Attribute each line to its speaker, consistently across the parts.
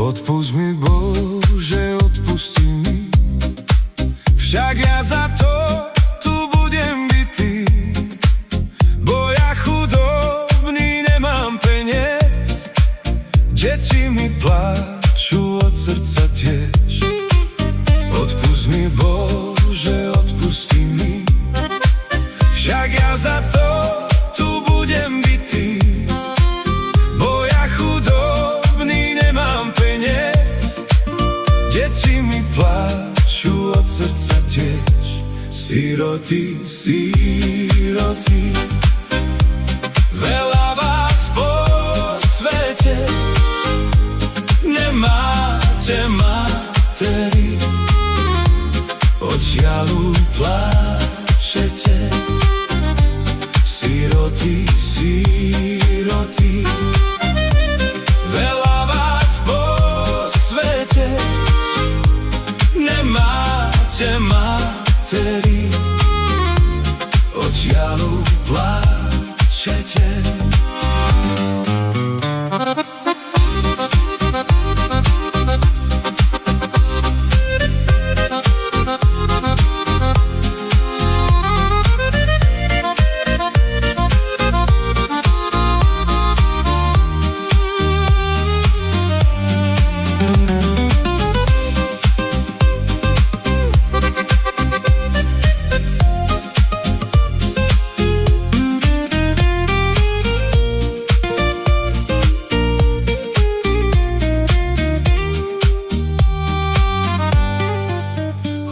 Speaker 1: Odpusť mi, Bože, odpusti mi, však ja za to tu budem bitý, bo ja chudobný, nemám peniaz, deti mi pláču od srdca tiež. Odpusť mi, Bože, odpusti mi, však ja za to tu budem bitý, bo ja chudobný, nemám peniaz, deti mi pláču od srdca tiež. Siroty, siroty, veľa vás po svete, nemáte materi, od žialu pláčete. Siroty, siroty, veľa vás po svete, nemáte materi, od žialu pláčete.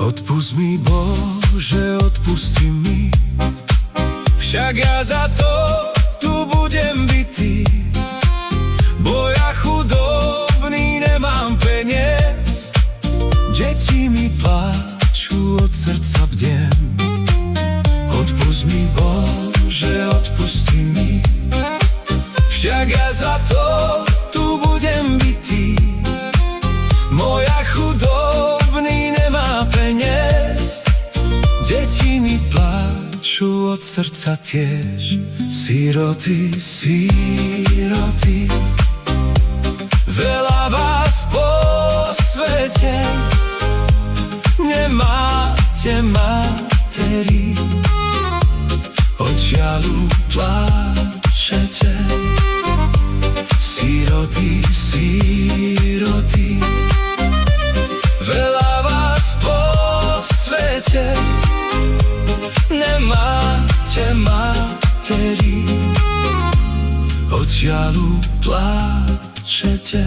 Speaker 1: Odpusť mi, Bože, odpusti mi, však ja za to tu budem bitý, bo ja chudobný, nemám peniaz, deti mi pláču, od srdca bdiem. Odpusť mi, Bože, odpusti mi, však ja za to tu budem bitý, moja chudobný, nemá peniaz, deti mi pláču, od srdca tiež. Siroty, siroty, veľa vás po svete, nemáte materi, od žialu pláčete. Siroty, siroty, veľa vás po svete, nemáte materi, od žialu pláčete.